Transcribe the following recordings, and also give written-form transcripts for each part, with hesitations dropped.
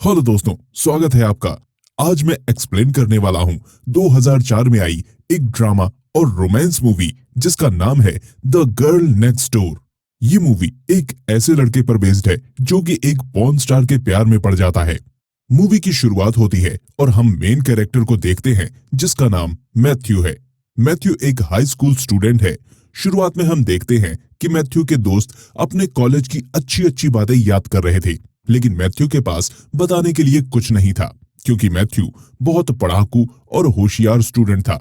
Hello दोस्तों, स्वागत है आपका। आज मैं एक्सप्लेन करने वाला हूँ 2004 में आई एक ड्रामा और रोमांस मूवी जिसका नाम है द गर्ल नेक्स्ट डोर। ये मूवी एक ऐसे लड़के पर बेस्ड है जो कि एक पॉर्न स्टार के प्यार में पड़ जाता है। मूवी की शुरुआत होती है और हम मेन कैरेक्टर को देखते हैं जिसका नाम मैथ्यू है। मैथ्यू एक हाई स्कूल स्टूडेंट है। शुरुआत में हम देखते हैं कि मैथ्यू के दोस्त अपने कॉलेज की अच्छी अच्छी बातें याद कर रहे थे, लेकिन मैथ्यू के पास बताने के लिए कुछ नहीं था क्योंकि मैथ्यू बहुत पढ़ाकू और होशियार स्टूडेंट था।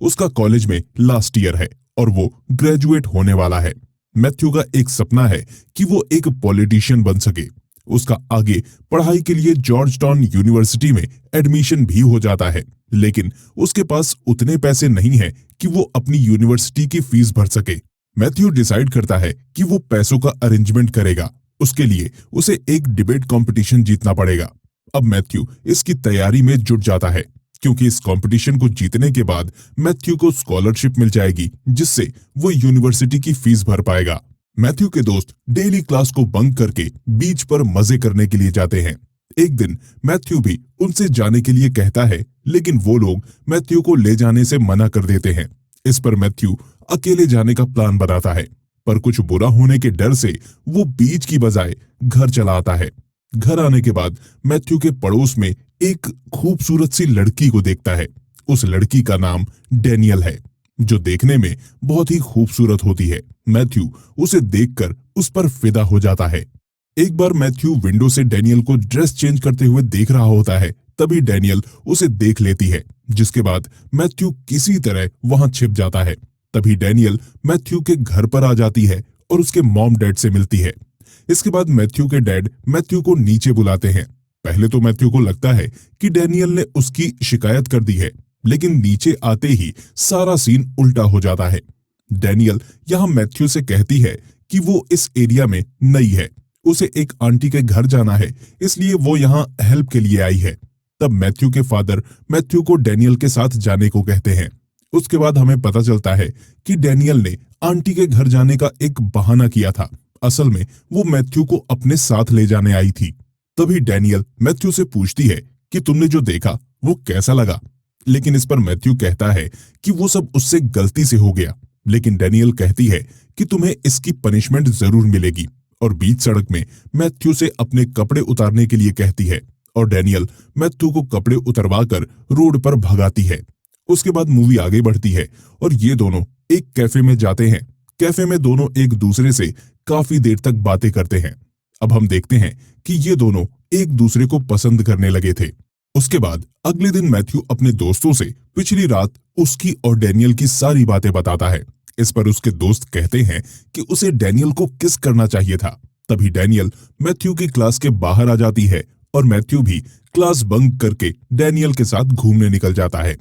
उसका कॉलेज में लास्ट ईयर है और वो ग्रेजुएट होने वाला है। मैथ्यू का एक सपना है कि वो एक पॉलिटिशियन बन सके। उसका आगे पढ़ाई के लिए जॉर्ज टाउन यूनिवर्सिटी में एडमिशन भी हो जाता है, लेकिन उसके पास उतने पैसे नहीं है कि वो अपनी यूनिवर्सिटी की फीस भर सके। मैथ्यू डिसाइड करता है कि वो पैसों का अरेंजमेंट करेगा। उसके लिए उसे एक डिबेट कंपटीशन जीतना पड़ेगा। अब मैथ्यू इसकी तैयारी में जुट जाता है क्योंकि इस कंपटीशन को जीतने के बाद मैथ्यू को स्कॉलरशिप मिल जाएगी जिससे वो यूनिवर्सिटी की फीस भर पाएगा। मैथ्यू के दोस्त डेली क्लास को बंक करके बीच पर मजे करने के लिए जाते हैं। एक दिन मैथ्यू भी उनसे जाने के लिए कहता है, लेकिन वो लोग मैथ्यू को ले जाने से मना कर देते हैं। इस पर मैथ्यू अकेले जाने का प्लान बनाता है, पर कुछ बुरा होने के डर से वो बीच की बजाय घर चला आता है। घर आने के बाद मैथ्यू के पड़ोस में एक खूबसूरत सी लड़की को देखता है। उस लड़की का नाम डैनियल है, जो देखने में बहुत ही खूबसूरत होती है। मैथ्यू उसे देखकर उस पर फिदा हो जाता है। एक बार मैथ्यू विंडो से डैनियल को ड्रेस चेंज करते हुए देख रहा होता है, तभी डैनियल उसे देख लेती है, जिसके बाद मैथ्यू किसी तरह वहां छिप जाता है। तभी डैनियल मैथ्यू के घर पर आ जाती है और उसके मॉम डैड से मिलती है। इसके बाद मैथ्यू के डैड मैथ्यू को नीचे बुलाते हैं। पहले तो मैथ्यू को लगता है कि डैनियल ने उसकी शिकायत कर दी है, लेकिन नीचे आते ही सारा सीन उल्टा हो जाता है। डैनियल यहाँ मैथ्यू से कहती है कि वो इस एरिया में नई है, उसे एक आंटी के घर जाना है, इसलिए वो यहाँ हेल्प के लिए आई है। तब मैथ्यू के फादर मैथ्यू को डैनियल के साथ जाने को कहते हैं। उसके बाद हमें पता चलता है कि डैनियल ने आंटी के घर जाने का एक बहाना किया था। असल में वो मैथ्यू को अपने साथ ले जाने आई थी। तभी डैनियल मैथ्यू से पूछती है कि तुमने जो देखा वो कैसा लगा, लेकिन इस पर मैथ्यू कहता है कि वो सब उससे गलती से हो गया। लेकिन डैनियल कहती है कि तुम्हें इसकी पनिशमेंट जरूर मिलेगी और बीच सड़क में मैथ्यू से अपने कपड़े उतारने के लिए कहती है और डैनियल मैथ्यू को कपड़े उतरवा कर रोड पर भगाती है। उसके बाद मूवी आगे बढ़ती है और ये दोनों एक कैफे में जाते हैं। कैफे में दोनों एक दूसरे से काफी देर तक बातें करते हैं। अब हम देखते हैं कि ये दोनों एक दूसरे को पसंद करने लगे थे। उसके बाद अगले दिन मैथ्यू अपने दोस्तों से पिछली रात उसकी और डैनियल की सारी बातें बताता है। इस पर उसके दोस्त कहते हैं कि उसे डैनियल को किस करना चाहिए था। तभी डैनियल मैथ्यू की क्लास के बाहर आ जाती है और मैथ्यू भी क्लास बंक करके डैनियल के साथ घूमने निकल जाता है।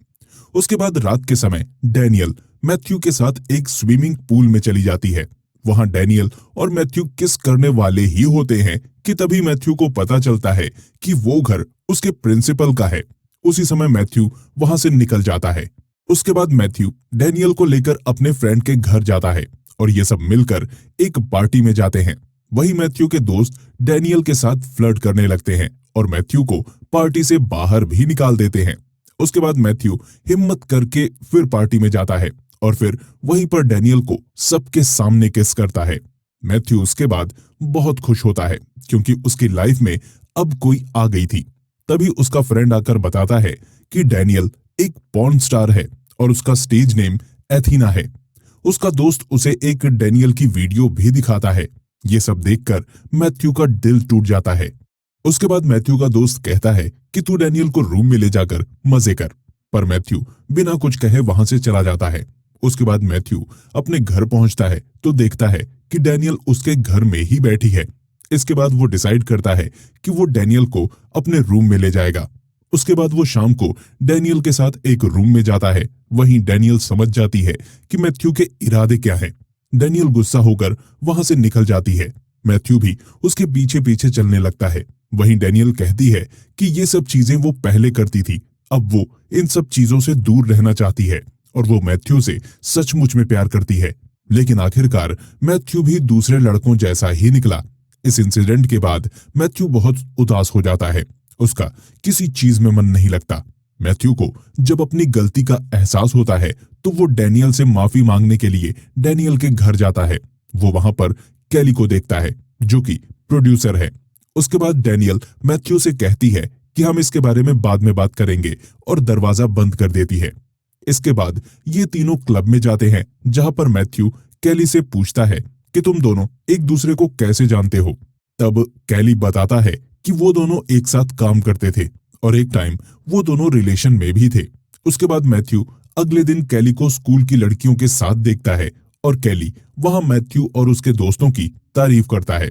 उसके बाद रात के समय डैनियल मैथ्यू के साथ एक स्विमिंग पूल में चली जाती है। वहां डैनियल और मैथ्यू किस करने वाले ही होते हैं कि तभी मैथ्यू को पता चलता है कि वो घर उसके प्रिंसिपल का है। उसी समय मैथ्यू वहां से निकल जाता है। उसके बाद मैथ्यू डैनियल को लेकर अपने फ्रेंड के घर जाता है और ये सब मिलकर एक पार्टी में जाते हैं। वही मैथ्यू के दोस्त डैनियल के साथ फ्लर्ट करने लगते हैं और मैथ्यू को पार्टी से बाहर भी निकाल देते हैं। उसके बाद मैथ्यू हिम्मत करके फिर पार्टी में जाता है और फिर वहीं पर डैनियल को सबके सामने किस करता है। मैथ्यू उसके बाद बहुत खुश होता है क्योंकि उसकी लाइफ में अब कोई आ गई थी। तभी उसका फ्रेंड आकर बताता है कि डैनियल एक पॉर्न स्टार है और उसका स्टेज नेम एथीना है। उसका दोस्त उसे एक डैनियल की वीडियो भी दिखाता है। ये सब देखकर मैथ्यू का दिल टूट जाता है। उसके बाद मैथ्यू का दोस्त कहता है कि तू डैनियल को रूम में ले जाकर मजे कर, पर मैथ्यू बिना कुछ कहे वहां से चला जाता है। उसके बाद मैथ्यू अपने घर पहुंचता है तो देखता है कि डैनियल उसके घर में ही बैठी है। इसके बाद वो डिसाइड करता है कि वो डैनियल को अपने रूम में ले जाएगा। उसके बाद वो शाम को डैनियल के साथ एक रूम में जाता है। वहीं डैनियल समझ जाती है कि मैथ्यू के इरादे क्या हैं। डैनियल गुस्सा होकर वहां से निकल जाती है। मैथ्यू भी उसके पीछे पीछे चलने लगता है। वहीं डैनियल कहती है कि ये सब चीजें वो पहले करती थी, अब वो इन सब चीजों से दूर रहना चाहती है और वो मैथ्यू से सचमुच में प्यार करती है। लेकिन आखिरकार मैथ्यू भी दूसरे लड़कों जैसा ही निकला। इस इंसिडेंट के बाद मैथ्यू बहुत उदास हो जाता है उसका किसी चीज में मन नहीं लगता। मैथ्यू को जब अपनी गलती का एहसास होता है तो वो डैनियल से माफी मांगने के लिए डैनियल के घर जाता है। वो वहां पर कैली को देखता है जो कि प्रोड्यूसर है। उसके बाद डैनियल मैथ्यू से कहती है कि हम इसके बारे में बाद में बात करेंगे और दरवाजा बंद कर देती है। इसके बाद ये तीनों क्लब में जाते हैं जहां पर मैथ्यू कैली से पूछता है कि तुम दोनों एक दूसरे को कैसे जानते हो। तब कैली बताता है कि वो दोनों एक साथ काम करते थे और एक टाइम वो दोनों रिलेशन में भी थे। उसके बाद मैथ्यू अगले दिन कैली को स्कूल की लड़कियों के साथ देखता है और कैली वहां मैथ्यू और उसके दोस्तों की तारीफ करता है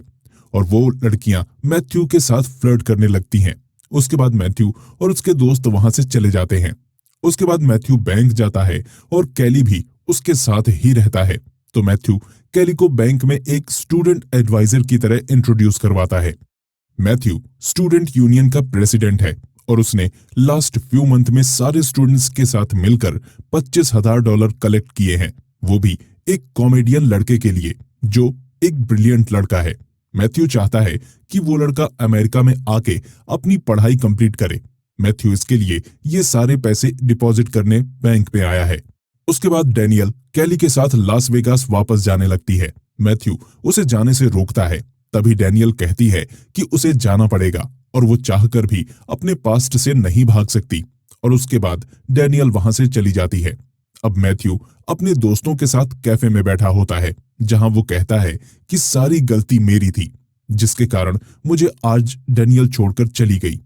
और वो लड़कियां मैथ्यू के साथ फ्लर्ट करने लगती हैं। उसके बाद मैथ्यू और उसके दोस्त वहां से चले जाते हैं। उसके बाद मैथ्यू बैंक जाता है और कैली भी उसके साथ ही रहता है। तो मैथ्यू कैली को बैंक में एक स्टूडेंट एडवाइजर की तरह इंट्रोड्यूस करवाता है। मैथ्यू स्टूडेंट यूनियन का प्रेसिडेंट है और उसने लास्ट फ्यू मंथ में सारे स्टूडेंट्स के साथ मिलकर $25,000 कलेक्ट किए हैं, वो भी एक कॉमेडियन लड़के के लिए जो एक ब्रिलियंट लड़का है। मैथ्यू चाहता है कि वो लड़का अमेरिका में आके अपनी पढ़ाई कंप्लीट करे। मैथ्यू इसके लिए ये सारे पैसे डिपॉजिट करने बैंक में आया है। उसके बाद डैनियल कैली के साथ लास वेगास वापस जाने लगती है। मैथ्यू उसे जाने से रोकता है। तभी डैनियल कहती है कि उसे जाना पड़ेगा और वो चाहकर भी अपने पास्ट से नहीं भाग सकती और उसके बाद डैनियल वहां से चली जाती है। अब मैथ्यू अपने दोस्तों के साथ कैफे में बैठा होता है जहां वो कहता है कि सारी गलती मेरी थी जिसके कारण मुझे आज डैनियल छोड़कर चली गई।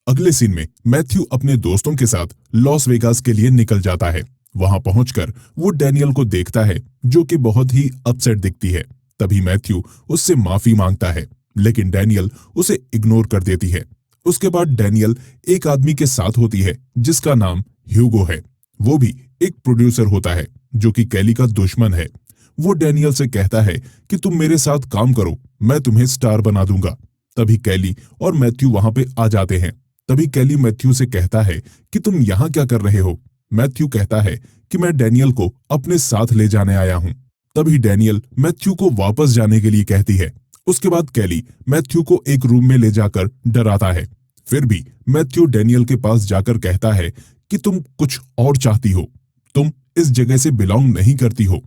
अगले सीन में मैथ्यू अपने दोस्तों के साथ लॉस वेगास के लिए निकल जाता है। वहां पहुंचकर वो डैनियल को देखता है जो कि बहुत ही अपसेट दिखती है। तभी मैथ्यू उससे माफी मांगता है लेकिन डैनियल उसे इग्नोर कर देती है। उसके बाद डैनियल एक आदमी के साथ होती है जिसका नाम ह्यूगो है। वो भी एक प्रोड्यूसर होता है जो कि कैली का दुश्मन है। वो डैनियल से कहता है कि तुम मेरे साथ काम करो, मैं तुम्हें स्टार बना दूंगा। तभी कैली और मैथ्यू वहां पे आ जाते हैं। तभी कैली मैथ्यू से कहता है कि तुम यहाँ क्या कर रहे हो। मैथ्यू कहता है कि मैं डैनियल को अपने साथ ले जाने आया हूँ। तभी डैनियल मैथ्यू को वापस जाने के लिए कहती है। उसके बाद कैली मैथ्यू को एक रूम में ले जाकर डराता है। फिर भी मैथ्यू डैनियल के पास जाकर कहता है कि तुम कुछ और चाहती हो, तुम इस जगह से बिलोंग नहीं करती हो।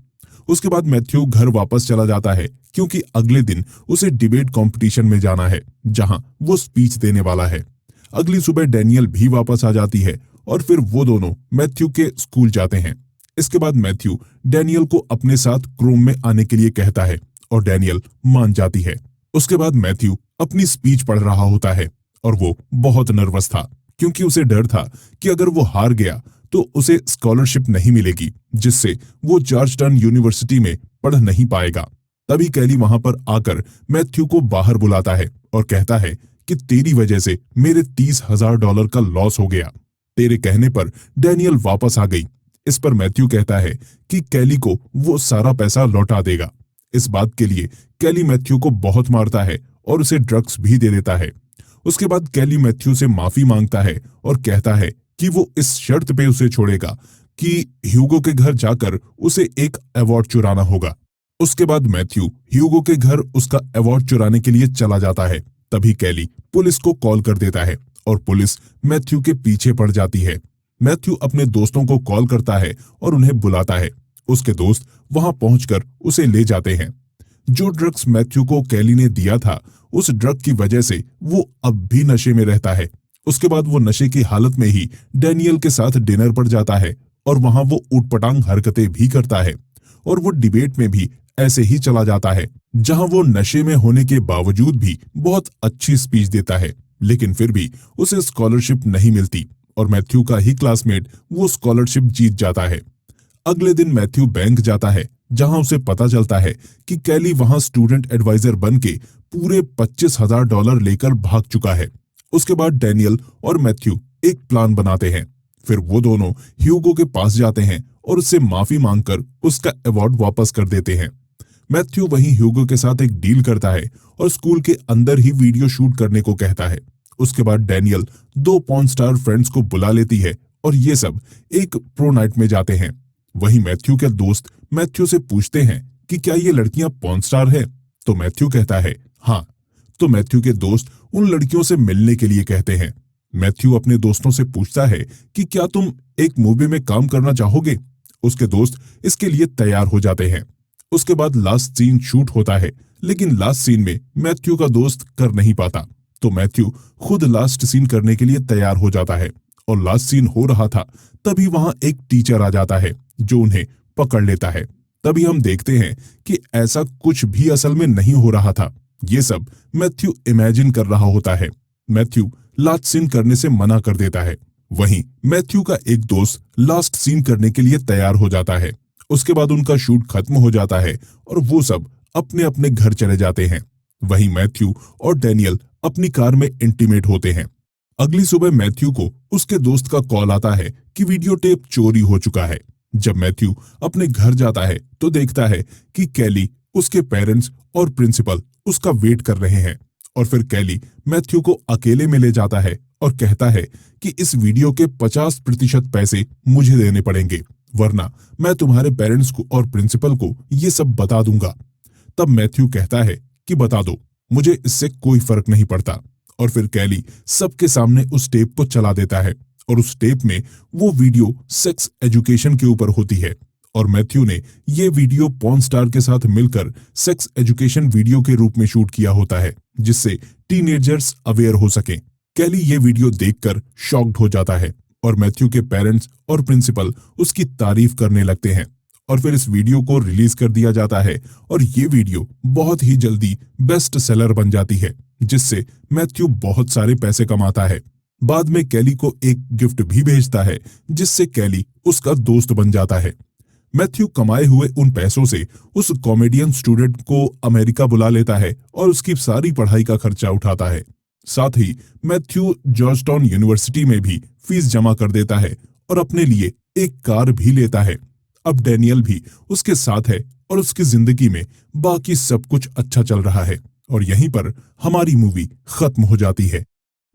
उसके बाद मैथ्यू घर वापस चला जाता है क्योंकि अगले दिन उसे डिबेट कंपटीशन में जाना है जहां वो स्पीच देने वाला है। अगली सुबह डैनियल भी वापस आ जाती है और फिर वो दोनों मैथ्यू के स्कूल जाते हैं। इसके बाद मैथ्यू डैनियल को अपने साथ क्रोम में आने के लिए कहता है और डैनियल मान जाती है। उसके बाद मैथ्यू अपनी स्पीच पढ़ रहा होता है और वो बहुत नर्वस था क्योंकि उसे डर था कि अगर वो हार गया तो उसे स्कॉलरशिप नहीं मिलेगी जिससे वो जॉर्जटाउन यूनिवर्सिटी में पढ़ नहीं पाएगा। तभी कैली वहां पर आकर मैथ्यू को बाहर बुलाता है और कहता है कि तेरी वजह से मेरे $30,000 का लॉस हो गया। तेरे कहने पर डैनियल वापस आ गई। इस पर मैथ्यू कहता है कि कैली को वो सारा पैसा लौटा देगा। इस बात के लिए कैली मैथ्यू को बहुत मारता है और उसे ड्रग्स भी दे देता है। उसके बाद कैली मैथ्यू से माफी मांगता है और कहता है कि वो इस शर्त पे उसे छोड़ेगा कि ह्यूगो के घर जाकर उसे एक अवार्ड चुराना होगा। उसके बाद मैथ्यू ह्यूगो के घर उसका अवार्ड चुराने के लिए चला जाता है। तभी कैली पुलिस को कॉल कर देता है और पुलिस मैथ्यू के पीछे पड़ जाती है। मैथ्यू अपने दोस्तों को कॉल करता है और उन्हें बुलाता है। उसके दोस्त वहां पहुंचकर उसे ले जाते हैं। जो ड्रग्स मैथ्यू को कैली ने दिया था उस ड्रग की वजह से वो अब भी नशे में रहता है। उसके बाद वो नशे की हालत में ही डैनियल के साथ डिनर पर जाता है और वहां वो ऊटपटांग हरकतें भी करता है और वो डिबेट में भी ऐसे ही चला जाता है जहां वो नशे में होने के बावजूद भी बहुत अच्छी स्पीच देता है लेकिन फिर भी उसे स्कॉलरशिप नहीं मिलती और मैथ्यू का ही क्लासमेट वो स्कॉलरशिप जीत जाता है। अगले दिन मैथ्यू बैंक जाता है जहां उसे पता चलता है कि कैली वहां स्टूडेंट एडवाइजर बनके पूरे $25,000 लेकर भाग चुका है। उसके बाद डैनियल और मैथ्यू एक प्लान बनाते हैं। फिर वो दोनों ह्यूगो के पास जाते हैं और उससे माफी मांगकर उसका अवार्ड वापस कर देते हैं। मैथ्यू वहीं ह्यूगो के साथ एक डील करता है और स्कूल के अंदर ही वीडियो शूट करने को कहता है। उसके बाद डैनियल 2 पॉर्न स्टार फ्रेंड्स को बुला लेती है और ये सब एक प्रो नाइट में जाते हैं। वहीं मैथ्यू के दोस्त मैथ्यू से पूछते हैं कि क्या ये लड़कियां पॉर्न स्टार है, तो मैथ्यू कहता है हाँ। तो मैथ्यू के दोस्त उन लड़कियों से मिलने के लिए कहते हैं मैथ्यू अपने दोस्तों से पूछता है कि क्या तुम एक मूवी में काम करना चाहोगे। उसके दोस्त इसके लिए तैयार हो जाते हैं। उसके बाद लास्ट सीन शूट होता है, लेकिन लास्ट सीन में मैथ्यू का दोस्त कर नहीं पाता, तो मैथ्यू खुद लास्ट सीन करने के लिए तैयार हो जाता है। और लास्ट सीन हो रहा था, तभी वहां एक टीचर आ जाता है जो उन्हें पकड़ लेता है। तभी हम देखते हैं कि ऐसा कुछ भी असल में नहीं हो रहा था, ये सब मैथ्यू इमेजिन कर रहा होता है। मैथ्यू लास्ट सीन करने से मना कर देता है। वहीं मैथ्यू का एक दोस्त लास्ट सीन करने के लिए तैयार हो जाता है। उसके बाद उनका शूट खत्म हो जाता है और वो सब अपने अपने घर चले जाते हैं। वहीं मैथ्यू और डैनियल अपनी कार में इंटीमेट होते हैं। अगली सुबह मैथ्यू को उसके दोस्त का कॉल आता है कि वीडियो टेप चोरी हो चुका है। जब मैथ्यू अपने घर जाता है तो देखता है कि कैली, उसके पेरेंट्स और प्रिंसिपल उसका वेट कर रहे हैं। और फिर कैली मैथ्यू को अकेले में ले जाता है और कहता है कि इस वीडियो के 50% पैसे मुझे देने पड़ेंगे, वरना मैं तुम्हारे पेरेंट्स को और प्रिंसिपल को ये सब बता दूंगा। तब मैथ्यू कहता है कि बता दो, मुझे इससे कोई फर्क नहीं पड़ता। और फिर कैली सबके सामने उस टेप को चला देता है और उस टेप में वो वीडियो सेक्स एजुकेशन के ऊपर होती है। और मैथ्यू ने ये वीडियो पॉर्न स्टार के साथ मिलकर सेक्स एजुकेशन वीडियो के रूप में शूट किया होता है, जिससे टीनेजर्स अवेयर हो सकें। कैली ये वीडियो देखकर शॉक्ड हो जाता है और मैथ्यू के पेरेंट्स और प्रिंसिपल उसकी तारीफ करने लगते हैं। और फिर इस वीडियो को रिलीज कर दिया जाता है और ये वीडियो बहुत ही जल्दी बेस्ट सेलर बन जाती है, जिससे मैथ्यू बहुत सारे पैसे कमाता है। बाद में कैली को एक गिफ्ट भी भेजता है, जिससे कैली उसका दोस्त बन जाता है। मैथ्यू कमाए हुए उन पैसों से उस कॉमेडियन स्टूडेंट को अमेरिका बुला लेता है और उसकी सारी पढ़ाई का खर्चा उठाता है। साथ ही मैथ्यू जॉर्जटाउन यूनिवर्सिटी में भी फीस जमा कर देता है और अपने लिए एक कार भी लेता है। अब डैनियल भी उसके साथ है और उसकी जिंदगी में बाकी सब कुछ अच्छा चल रहा है। और यहीं पर हमारी मूवी खत्म हो जाती है।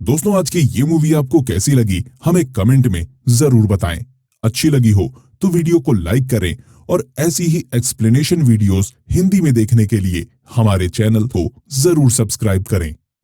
दोस्तों, आज की ये मूवी आपको कैसी लगी हमें कमेंट में जरूर बताएं। अच्छी लगी हो तो वीडियो को लाइक करें और ऐसी ही एक्सप्लेनेशन वीडियोस हिंदी में देखने के लिए हमारे चैनल को जरूर सब्सक्राइब करें।